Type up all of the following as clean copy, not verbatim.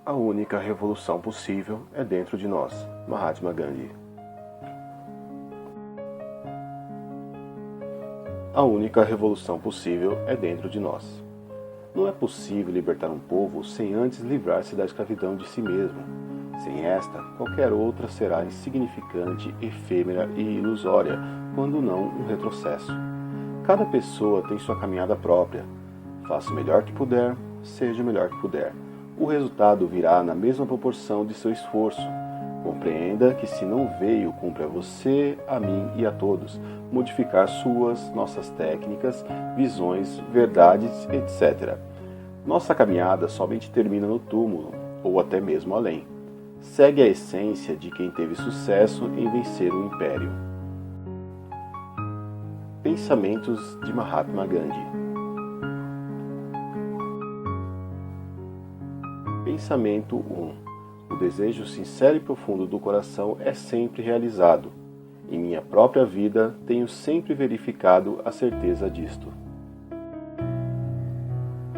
A única revolução possível é dentro de nós. Mahatma Gandhi. A única revolução possível é dentro de nós. Não é possível libertar um povo sem antes livrar-se da escravidão de si mesmo. Sem esta, qualquer outra será insignificante, efêmera e ilusória, quando não um retrocesso. Cada pessoa tem sua caminhada própria. Faça o melhor que puder, seja o melhor que puder. O resultado virá na mesma proporção de seu esforço. Compreenda que se não veio, cumpre a você, a mim e a todos modificar nossas técnicas, visões, verdades, etc. Nossa caminhada somente termina no túmulo, ou até mesmo além. Segue a essência de quem teve sucesso em vencer o império. Pensamentos de Mahatma Gandhi. Pensamento 1. O desejo sincero e profundo do coração é sempre realizado. Em minha própria vida, tenho sempre verificado a certeza disto.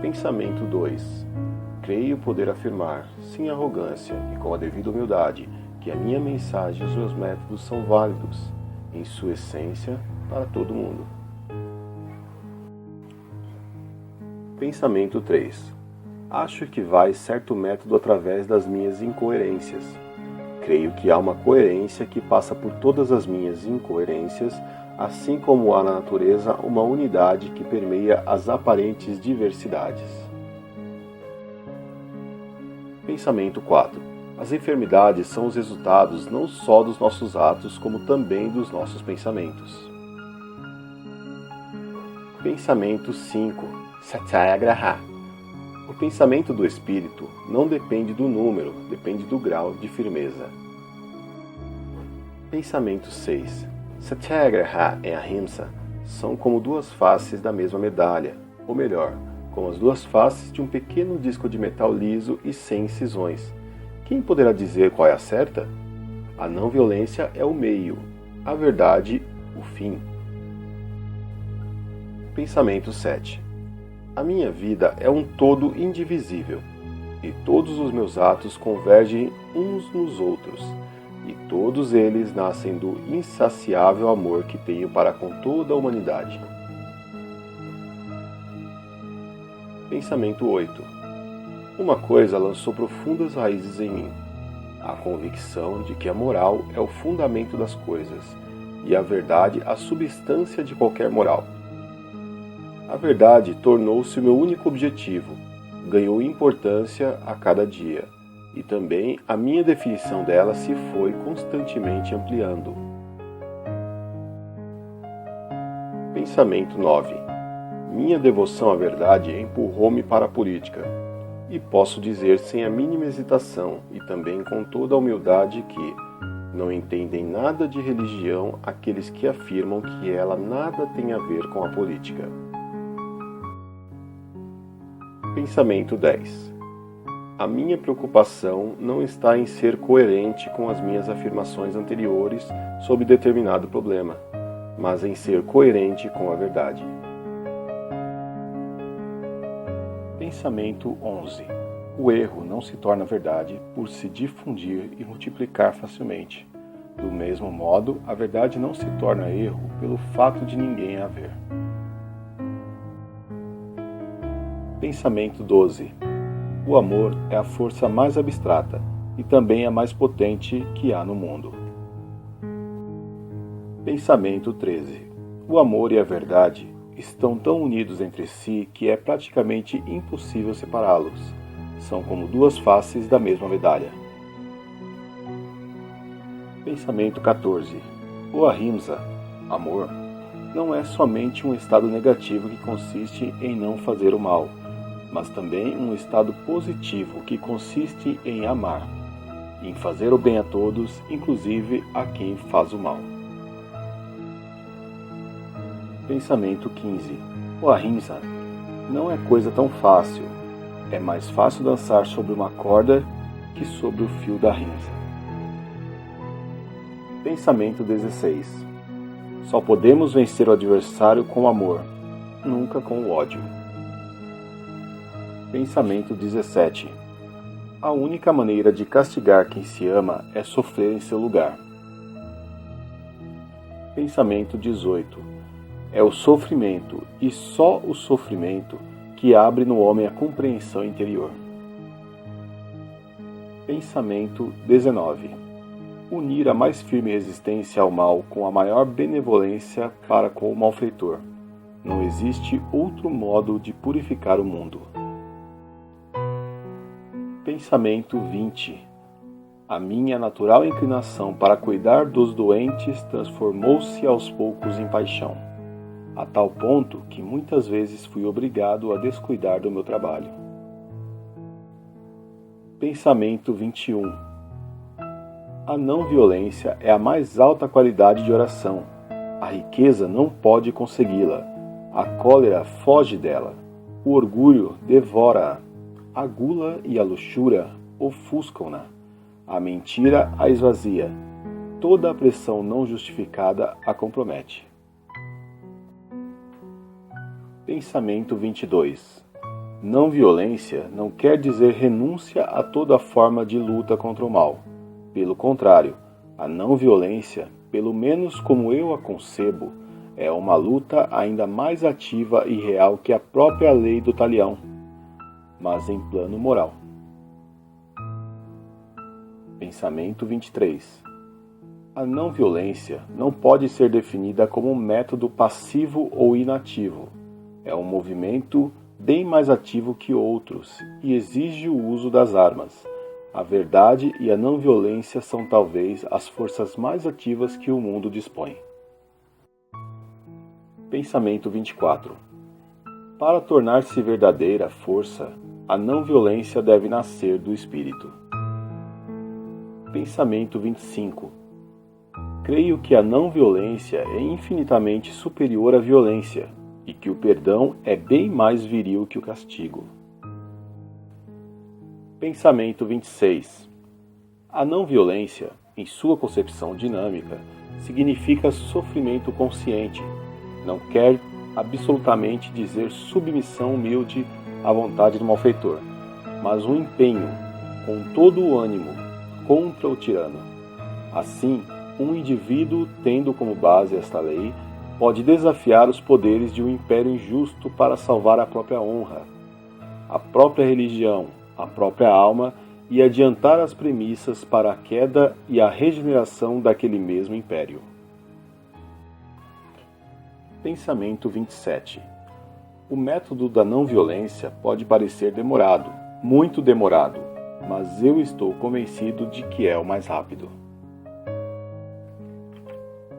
Pensamento 2. Creio poder afirmar, sem arrogância e com a devida humildade, que a minha mensagem e os meus métodos são válidos, em sua essência, para todo mundo. Pensamento 3. Acho que vai certo método através das minhas incoerências. Creio que há uma coerência que passa por todas as minhas incoerências, assim como há na natureza uma unidade que permeia as aparentes diversidades. Pensamento 4. As enfermidades são os resultados não só dos nossos atos, como também dos nossos pensamentos. Pensamento 5. Satyagraha. O pensamento do espírito não depende do número, depende do grau de firmeza. Pensamento 6. Satyagraha e Ahimsa são como duas faces da mesma medalha, ou melhor, como as duas faces de um pequeno disco de metal liso e sem incisões. Quem poderá dizer qual é a certa? A não violência é o meio, a verdade, o fim. Pensamento 7. A minha vida é um todo indivisível, e todos os meus atos convergem uns nos outros, e todos eles nascem do insaciável amor que tenho para com toda a humanidade. Pensamento 8. Uma coisa lançou profundas raízes em mim, a convicção de que a moral é o fundamento das coisas, e a verdade a substância de qualquer moral. A verdade tornou-se o meu único objetivo, ganhou importância a cada dia, e também a minha definição dela se foi constantemente ampliando. Pensamento 9. Minha devoção à verdade empurrou-me para a política, e posso dizer sem a mínima hesitação e também com toda a humildade que não entendem nada de religião aqueles que afirmam que ela nada tem a ver com a política. Pensamento 10. A minha preocupação não está em ser coerente com as minhas afirmações anteriores sobre determinado problema, mas em ser coerente com a verdade. Pensamento 11. O erro não se torna verdade por se difundir e multiplicar facilmente. Do mesmo modo, a verdade não se torna erro pelo fato de ninguém a haver. Pensamento 12. O amor é a força mais abstrata e também a mais potente que há no mundo. Pensamento 13. O amor e a verdade estão tão unidos entre si que é praticamente impossível separá-los. São como duas faces da mesma medalha. Pensamento 14. O Ahimsa, amor, não é somente um estado negativo que consiste em não fazer o mal, mas também um estado positivo que consiste em amar, em fazer o bem a todos, inclusive a quem faz o mal. Pensamento 15. O Ahimsa não é coisa tão fácil. É mais fácil dançar sobre uma corda que sobre o fio da Ahimsa. Pensamento 16. Só podemos vencer o adversário com amor, nunca com o ódio. Pensamento 17. A única maneira de castigar quem se ama é sofrer em seu lugar. Pensamento 18. É o sofrimento, e só o sofrimento, que abre no homem a compreensão interior. Pensamento 19. Unir a mais firme resistência ao mal com a maior benevolência para com o malfeitor. Não existe outro modo de purificar o mundo. Pensamento 20. A minha natural inclinação para cuidar dos doentes transformou-se aos poucos em paixão, a tal ponto que muitas vezes fui obrigado a descuidar do meu trabalho. Pensamento 21. A não-violência é a mais alta qualidade de oração. A riqueza não pode consegui-la. A cólera foge dela. O orgulho devora-a. A gula e a luxúria ofuscam-na. A mentira a esvazia. Toda a pressão não justificada a compromete. Pensamento 22. Não violência não quer dizer renúncia a toda forma de luta contra o mal. Pelo contrário, a não violência, pelo menos como eu a concebo, é uma luta ainda mais ativa e real que a própria lei do talião, mas em plano moral. Pensamento 23. A não violência não pode ser definida como um método passivo ou inativo. É um movimento bem mais ativo que outros e exige o uso das armas. A verdade e a não-violência são talvez as forças mais ativas que o mundo dispõe. Pensamento 24. Para tornar-se verdadeira força, a não-violência deve nascer do espírito. Pensamento 25. Creio que a não-violência é infinitamente superior à violência e que o perdão é bem mais viril que o castigo. Pensamento 26. A não-violência, em sua concepção dinâmica, significa sofrimento consciente. Não quer absolutamente dizer submissão humilde à vontade do malfeitor, mas um empenho, com todo o ânimo, contra o tirano. Assim, um indivíduo, tendo como base esta lei, pode desafiar os poderes de um império injusto para salvar a própria honra, a própria religião, a própria alma e adiantar as premissas para a queda e a regeneração daquele mesmo império. Pensamento 27. O método da não-violência pode parecer demorado, muito demorado, mas eu estou convencido de que é o mais rápido.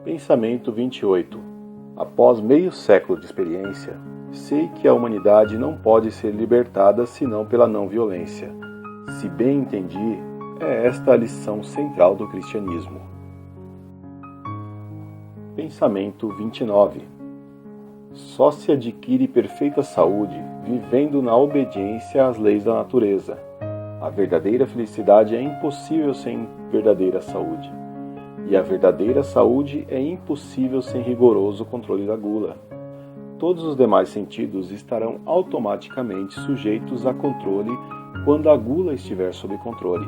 Pensamento 28. Após meio século de experiência, sei que a humanidade não pode ser libertada senão pela não-violência. Se bem entendi, é esta a lição central do cristianismo. Pensamento 29. Só se adquire perfeita saúde vivendo na obediência às leis da natureza. A verdadeira felicidade é impossível sem verdadeira saúde. E a verdadeira saúde é impossível sem rigoroso controle da gula. Todos os demais sentidos estarão automaticamente sujeitos a controle quando a gula estiver sob controle.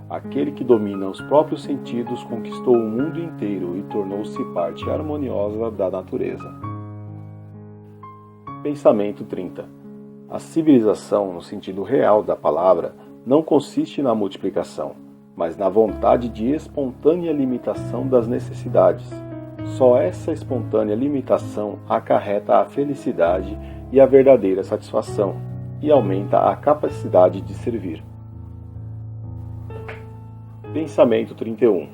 Aquele que domina os próprios sentidos conquistou o mundo inteiro e tornou-se parte harmoniosa da natureza. Pensamento 30. A civilização, no sentido real da palavra, não consiste na multiplicação, mas na vontade de espontânea limitação das necessidades. Só essa espontânea limitação acarreta a felicidade e a verdadeira satisfação, e aumenta a capacidade de servir. Pensamento 31.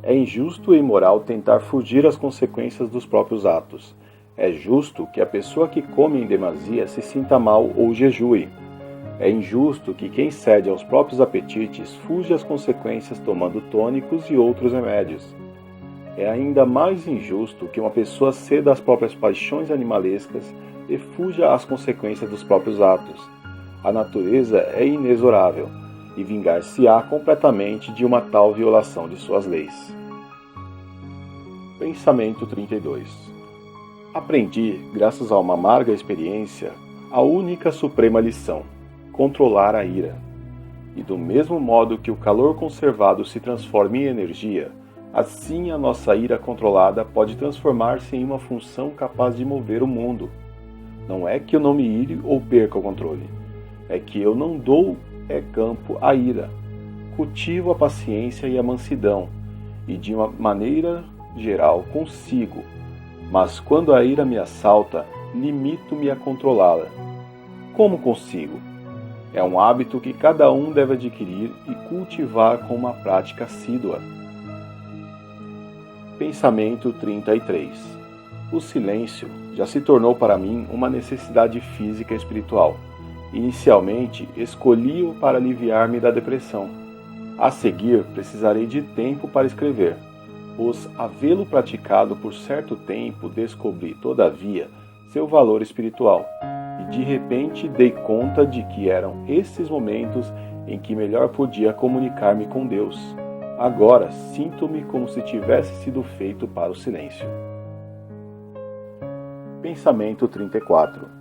É injusto e imoral tentar fugir às consequências dos próprios atos. É justo que a pessoa que come em demasia se sinta mal ou jejue. É injusto que quem cede aos próprios apetites fuja às consequências tomando tônicos e outros remédios. É ainda mais injusto que uma pessoa ceda às próprias paixões animalescas e fuja às consequências dos próprios atos. A natureza é inexorável e vingar-se-á completamente de uma tal violação de suas leis. Pensamento 32. Aprendi, graças a uma amarga experiência, a única suprema lição: controlar a ira. E do mesmo modo que o calor conservado se transforma em energia, assim a nossa ira controlada pode transformar-se em uma função capaz de mover o mundo. Não é que eu não me ire ou perca o controle. É que eu não dou campo à ira. Cultivo a paciência e a mansidão, e de uma maneira geral consigo. Mas quando a ira me assalta, limito-me a controlá-la. Como consigo? É um hábito que cada um deve adquirir e cultivar com uma prática assídua. Pensamento 33. O silêncio já se tornou para mim uma necessidade física e espiritual. Inicialmente, escolhi-o para aliviar-me da depressão. A seguir, precisarei de tempo para escrever, pois, havê-lo praticado por certo tempo, descobri, todavia, seu valor espiritual, e de repente dei conta de que eram esses momentos em que melhor podia comunicar-me com Deus. Agora, sinto-me como se tivesse sido feito para o silêncio. Pensamento 34.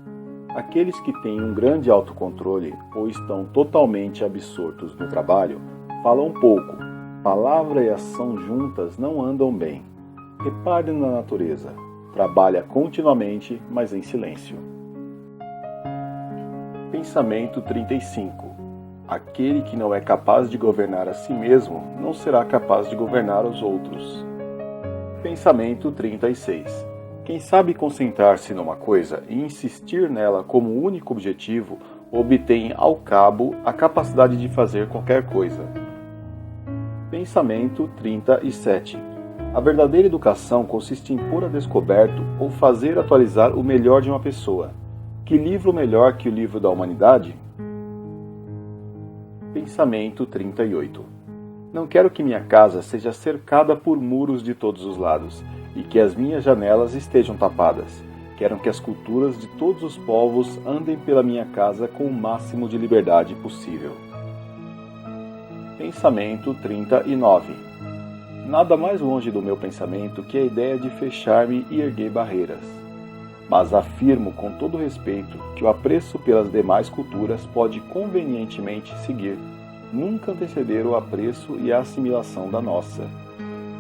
Aqueles que têm um grande autocontrole ou estão totalmente absortos no trabalho, falam pouco. Palavra e ação juntas não andam bem. Repare na natureza. Trabalha continuamente, mas em silêncio. Pensamento 35. Aquele que não é capaz de governar a si mesmo, não será capaz de governar os outros. Pensamento 36. Quem sabe concentrar-se numa coisa e insistir nela como único objetivo, obtém ao cabo a capacidade de fazer qualquer coisa. Pensamento 37. A verdadeira educação consiste em pôr a descoberto ou fazer atualizar o melhor de uma pessoa. Que livro melhor que o livro da humanidade? Pensamento 38. Não quero que minha casa seja cercada por muros de todos os lados e que as minhas janelas estejam tapadas. Quero que as culturas de todos os povos andem pela minha casa com o máximo de liberdade possível. Pensamento 39. Nada mais longe do meu pensamento que a ideia de fechar-me e erguer barreiras. Mas afirmo com todo respeito que o apreço pelas demais culturas pode convenientemente seguir, nunca anteceder o apreço e a assimilação da nossa.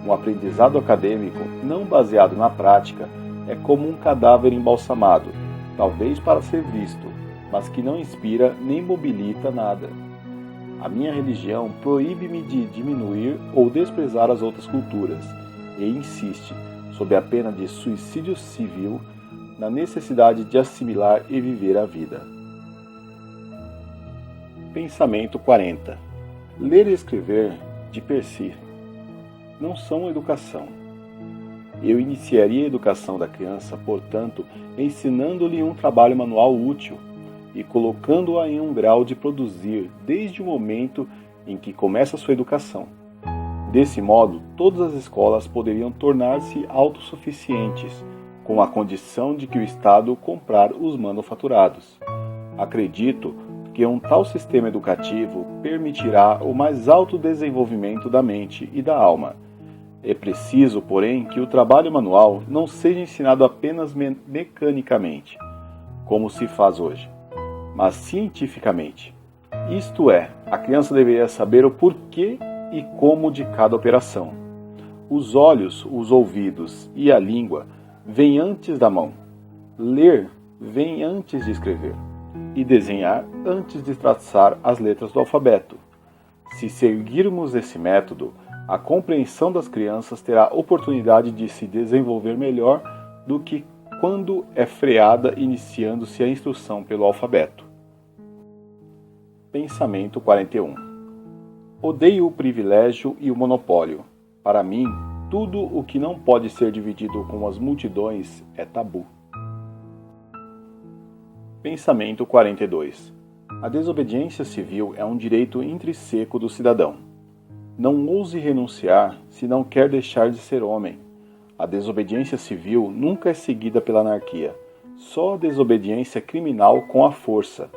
Um aprendizado acadêmico não baseado na prática é como um cadáver embalsamado, talvez para ser visto, mas que não inspira nem mobilita nada. A minha religião proíbe-me de diminuir ou desprezar as outras culturas e insiste, sob a pena de suicídio civil, na necessidade de assimilar e viver a vida. Pensamento 40. Ler e escrever, de per si, não são educação. Eu iniciaria a educação da criança, portanto, ensinando-lhe um trabalho manual útil e colocando-a em um grau de produzir desde o momento em que começa a sua educação. Desse modo, todas as escolas poderiam tornar-se autossuficientes, com a condição de que o Estado comprar os manufaturados. Acredito que um tal sistema educativo permitirá o mais alto desenvolvimento da mente e da alma. É preciso, porém, que o trabalho manual não seja ensinado apenas mecanicamente, como se faz hoje, mas cientificamente. Isto é, a criança deveria saber o porquê e como de cada operação. Os olhos, os ouvidos e a língua vêm antes da mão. Ler vem antes de escrever. E desenhar antes de traçar as letras do alfabeto. Se seguirmos esse método, a compreensão das crianças terá oportunidade de se desenvolver melhor do que quando é freada iniciando-se a instrução pelo alfabeto. Pensamento 41. Odeio o privilégio e o monopólio. Para mim, tudo o que não pode ser dividido com as multidões é tabu. Pensamento 42. A desobediência civil é um direito intrínseco do cidadão. Não ouse renunciar se não quer deixar de ser homem. A desobediência civil nunca é seguida pela anarquia. Só a desobediência criminal com a força.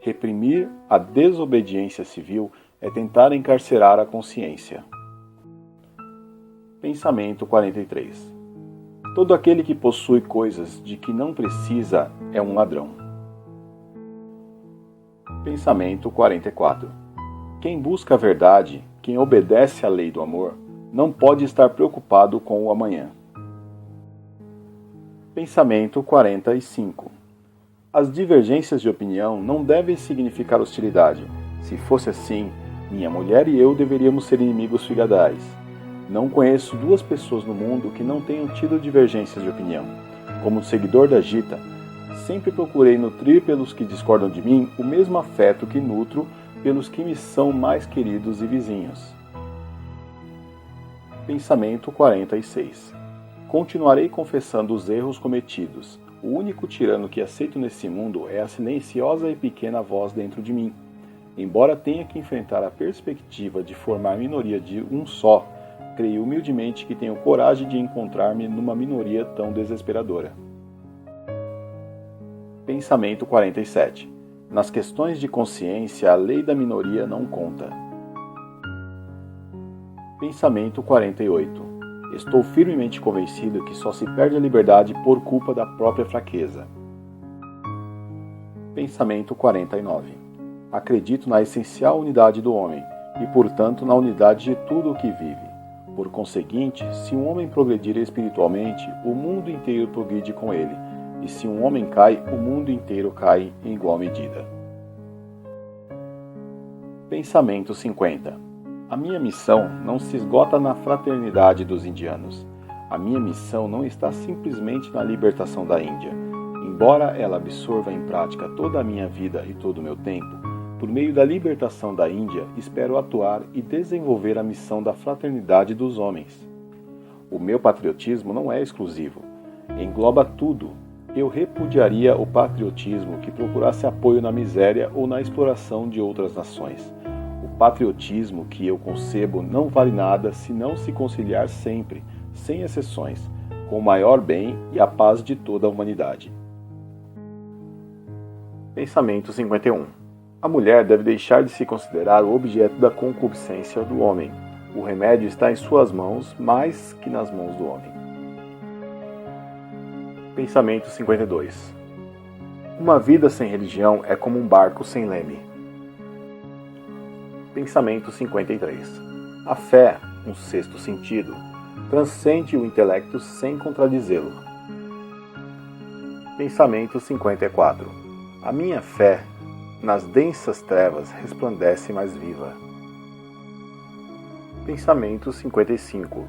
Reprimir a desobediência civil é tentar encarcerar a consciência. Pensamento 43. Todo aquele que possui coisas de que não precisa é um ladrão. Pensamento 44. Quem busca a verdade, quem obedece à lei do amor, não pode estar preocupado com o amanhã. Pensamento 45. As divergências de opinião não devem significar hostilidade. Se fosse assim, minha mulher e eu deveríamos ser inimigos figadais. Não conheço duas pessoas no mundo que não tenham tido divergências de opinião. Como seguidor da Gita, sempre procurei nutrir pelos que discordam de mim o mesmo afeto que nutro pelos que me são mais queridos e vizinhos. Pensamento 46. Continuarei confessando os erros cometidos. O único tirano que aceito nesse mundo é a silenciosa e pequena voz dentro de mim. Embora tenha que enfrentar a perspectiva de formar minoria de um só, creio humildemente que tenho coragem de encontrar-me numa minoria tão desesperadora. Pensamento 47. Nas questões de consciência, a lei da minoria não conta. Pensamento 48. Estou firmemente convencido que só se perde a liberdade por culpa da própria fraqueza. Pensamento 49. Acredito na essencial unidade do homem e, portanto, na unidade de tudo o que vive. Por conseguinte, se um homem progredir espiritualmente, o mundo inteiro progride com ele. E se um homem cai, o mundo inteiro cai em igual medida. Pensamento 50. A minha missão não se esgota na fraternidade dos indianos. A minha missão não está simplesmente na libertação da Índia. Embora ela absorva em prática toda a minha vida e todo o meu tempo, por meio da libertação da Índia, espero atuar e desenvolver a missão da fraternidade dos homens. O meu patriotismo não é exclusivo. Engloba tudo. Eu repudiaria o patriotismo que procurasse apoio na miséria ou na exploração de outras nações. O patriotismo que eu concebo não vale nada se não se conciliar sempre, sem exceções, com o maior bem e a paz de toda a humanidade. Pensamento 51. A mulher deve deixar de se considerar o objeto da concupiscência do homem. O remédio está em suas mãos mais que nas mãos do homem. Pensamento 52. Uma vida sem religião é como um barco sem leme. Pensamento 53. A fé, um sexto sentido, transcende o intelecto sem contradizê-lo. Pensamento 54. A minha fé, nas densas trevas, resplandece mais viva. Pensamento 55.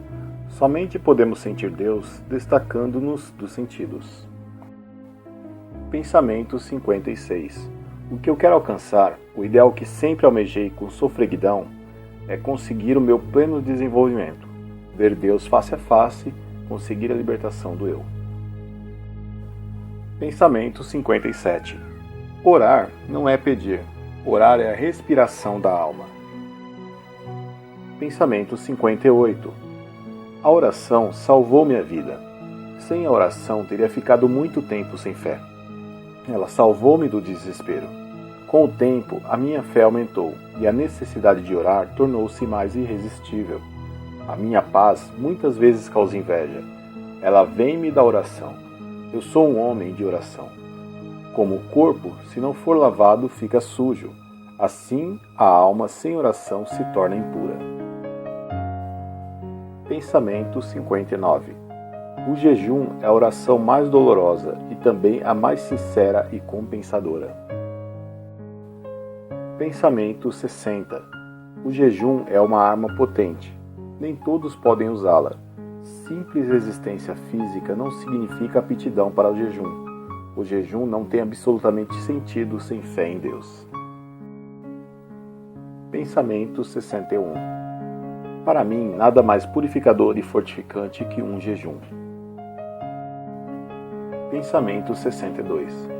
Somente podemos sentir Deus destacando-nos dos sentidos. Pensamento 56. O que eu quero alcançar, o ideal que sempre almejei com sofreguidão, é conseguir o meu pleno desenvolvimento, ver Deus face a face, conseguir a libertação do eu. Pensamento 57. Orar não é pedir, orar é a respiração da alma. Pensamento 58. A oração salvou minha vida. Sem a oração teria ficado muito tempo sem fé. Ela salvou-me do desespero. Com o tempo, a minha fé aumentou e a necessidade de orar tornou-se mais irresistível. A minha paz muitas vezes causa inveja. Ela vem-me da oração. Eu sou um homem de oração. Como o corpo, se não for lavado, fica sujo. Assim, a alma sem oração se torna impura. Pensamento 59. O jejum é a oração mais dolorosa e também a mais sincera e compensadora. Pensamento 60. O jejum é uma arma potente. Nem todos podem usá-la. Simples resistência física não significa aptidão para o jejum. O jejum não tem absolutamente sentido sem fé em Deus. Pensamento 61. Para mim, nada mais purificador e fortificante que um jejum. Pensamento 62.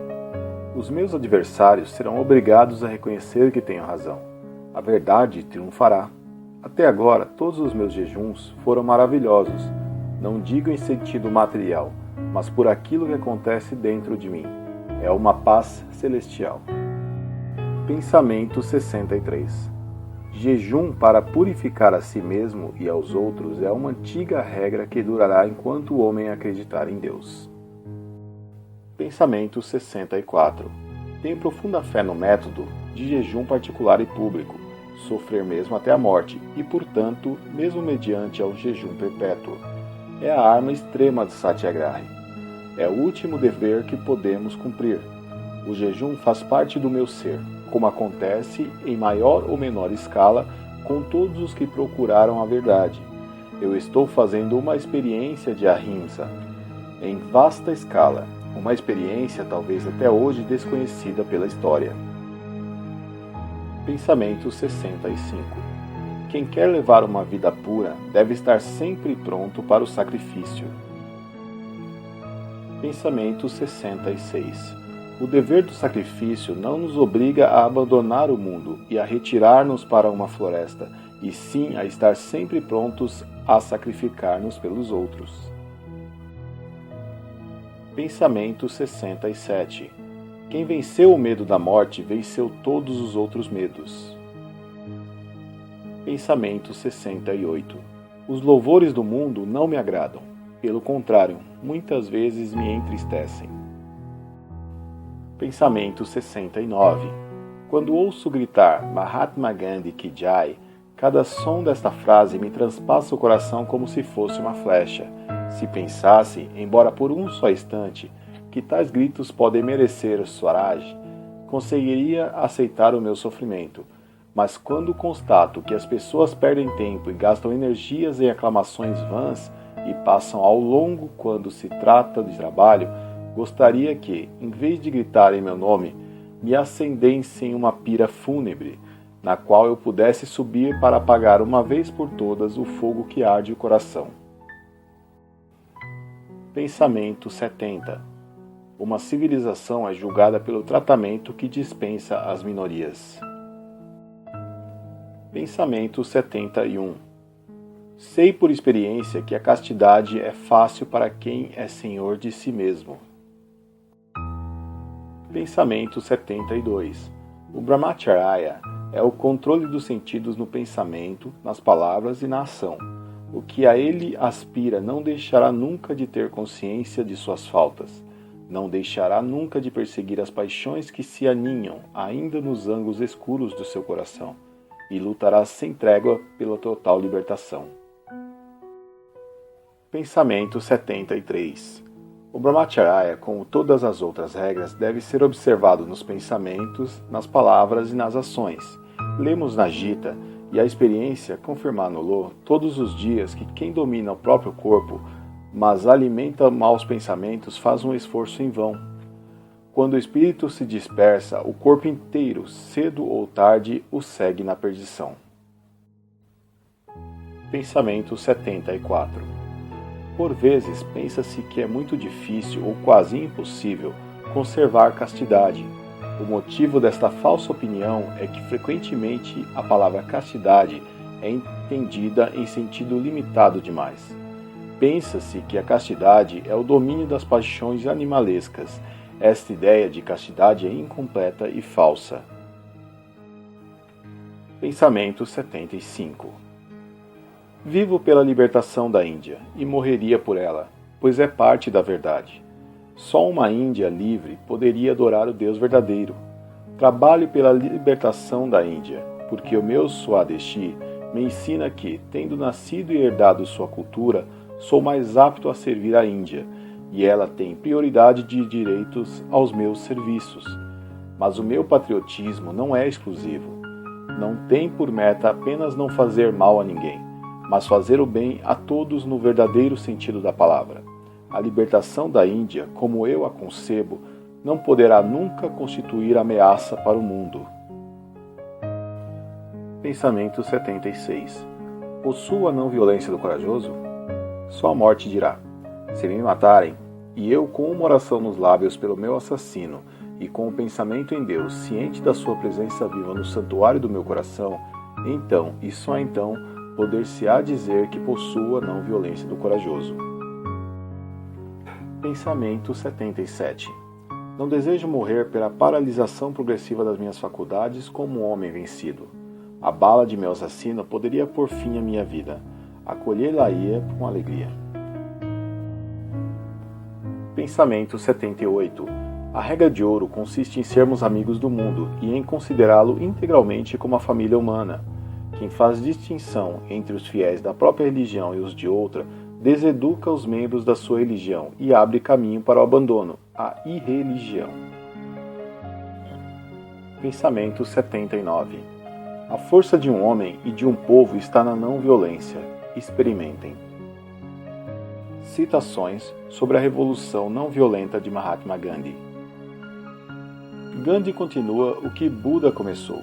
Os meus adversários serão obrigados a reconhecer que tenho razão. A verdade triunfará. Até agora, todos os meus jejuns foram maravilhosos, não digo em sentido material, mas por aquilo que acontece dentro de mim. É uma paz celestial. Pensamento 63. Jejum para purificar a si mesmo e aos outros é uma antiga regra que durará enquanto o homem acreditar em Deus. Pensamento 64. Tenho profunda fé no método de jejum particular e público. sofrer mesmo até a morte, e, portanto, mesmo mediante ao jejum perpétuo. É a arma extrema de Satyagrahi. É o último dever que podemos cumprir. O jejum faz parte do meu ser, como acontece em maior ou menor escala com todos os que procuraram a verdade. Eu estou fazendo uma experiência de ahimsa, em vasta escala, uma experiência talvez até hoje desconhecida pela história. Pensamento 65. Quem quer levar uma vida pura deve estar sempre pronto para o sacrifício. Pensamento 66. O dever do sacrifício não nos obriga a abandonar o mundo e a retirar-nos para uma floresta, e sim a estar sempre prontos a sacrificar-nos pelos outros. Pensamento 67. Quem venceu o medo da morte venceu todos os outros medos. Pensamento 68. Os louvores do mundo não me agradam. Pelo contrário, muitas vezes me entristecem. Pensamento 69. Quando ouço gritar Mahatma Gandhi Ki Jai, cada som desta frase me transpassa o coração como se fosse uma flecha. Se pensasse, embora por um só instante, que tais gritos podem merecer Swaraj, conseguiria aceitar o meu sofrimento. Mas quando constato que as pessoas perdem tempo e gastam energias em aclamações vãs e passam ao longo quando se trata de trabalho, gostaria que, em vez de gritarem meu nome, me acendessem uma pira fúnebre, na qual eu pudesse subir para apagar uma vez por todas o fogo que arde o coração. Pensamento 70. Uma civilização é julgada pelo tratamento que dispensa às minorias. Pensamento 71. Sei por experiência que a castidade é fácil para quem é senhor de si mesmo. Pensamento 72. O Brahmacharya é o controle dos sentidos no pensamento, nas palavras e na ação. O que a ele aspira não deixará nunca de ter consciência de suas faltas. Não deixará nunca de perseguir as paixões que se aninham ainda nos ângulos escuros do seu coração, e lutará sem trégua pela total libertação. Pensamento 73. O Brahmacharya, como todas as outras regras, deve ser observado nos pensamentos, nas palavras e nas ações. Lemos na Gita, e a experiência confirma-no-lo todos os dias, que quem domina o próprio corpo, mas alimenta maus pensamentos, faz um esforço em vão. Quando o espírito se dispersa, o corpo inteiro, cedo ou tarde, o segue na perdição. Pensamento 74. Por vezes, pensa-se que é muito difícil ou quase impossível conservar castidade. O motivo desta falsa opinião é que frequentemente a palavra castidade é entendida em sentido limitado demais. Pensa-se que a castidade é o domínio das paixões animalescas. Esta ideia de castidade é incompleta e falsa. Pensamento 75. Vivo pela libertação da Índia e morreria por ela, pois é parte da verdade. Só uma Índia livre poderia adorar o Deus verdadeiro. Trabalho pela libertação da Índia, porque o meu Swadeshi me ensina que, tendo nascido e herdado sua cultura, sou mais apto a servir a Índia, e ela tem prioridade de direitos aos meus serviços. Mas o meu patriotismo não é exclusivo. Não tem por meta apenas não fazer mal a ninguém, mas fazer o bem a todos no verdadeiro sentido da palavra. A libertação da Índia, como eu a concebo, não poderá nunca constituir ameaça para o mundo. Pensamento 76. Possuo a não violência do corajoso? Só a morte dirá. Se me matarem, e eu com uma oração nos lábios pelo meu assassino, e com o pensamento em Deus, ciente da sua presença viva no santuário do meu coração, então, e só então, poder-se-á dizer que possuo a não violência do corajoso. Pensamento 77. Não desejo morrer pela paralisação progressiva das minhas faculdades como um homem vencido. A bala de meu assassino poderia pôr fim à minha vida. Acolhê-la-ia com alegria. Pensamento 78. A regra de ouro consiste em sermos amigos do mundo e em considerá-lo integralmente como a família humana. Quem faz distinção entre os fiéis da própria religião e os de outra, deseduca os membros da sua religião e abre caminho para o abandono, a irreligião. Pensamento 79. A força de um homem e de um povo está na não-violência. Experimentem. Citações sobre a Revolução Não Violenta de Mahatma Gandhi. Gandhi continua o que Buda começou.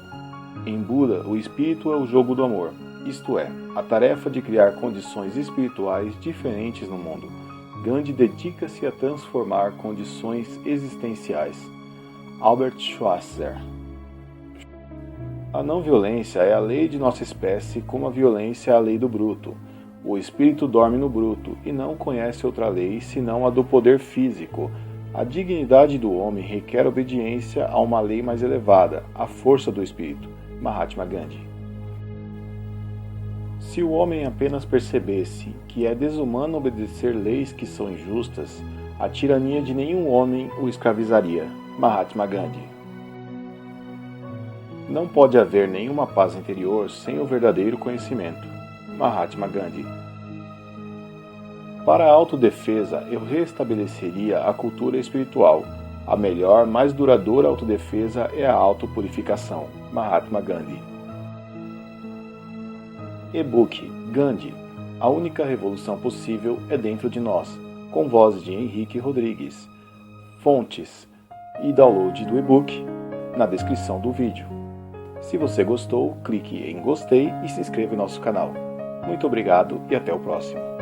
Em Buda, o espírito é o jogo do amor, isto é, a tarefa de criar condições espirituais diferentes no mundo. Gandhi dedica-se a transformar condições existenciais. Albert Schweitzer. A não-violência é a lei de nossa espécie, como a violência é a lei do bruto. O espírito dorme no bruto e não conhece outra lei senão a do poder físico. A dignidade do homem requer obediência a uma lei mais elevada, a força do espírito. Mahatma Gandhi. Se o homem apenas percebesse que é desumano obedecer leis que são injustas, a tirania de nenhum homem o escravizaria. Mahatma Gandhi. Não pode haver nenhuma paz interior sem o verdadeiro conhecimento. Mahatma Gandhi. Para a autodefesa, eu restabeleceria a cultura espiritual. A melhor, mais duradoura autodefesa é a autopurificação. Mahatma Gandhi. E-book Gandhi. A única revolução possível é dentro de nós. Com vozes de Henrique Rodrigues. Fontes e download do e-book na descrição do vídeo. Se você gostou, clique em gostei e se inscreva em nosso canal. Muito obrigado e até o próximo.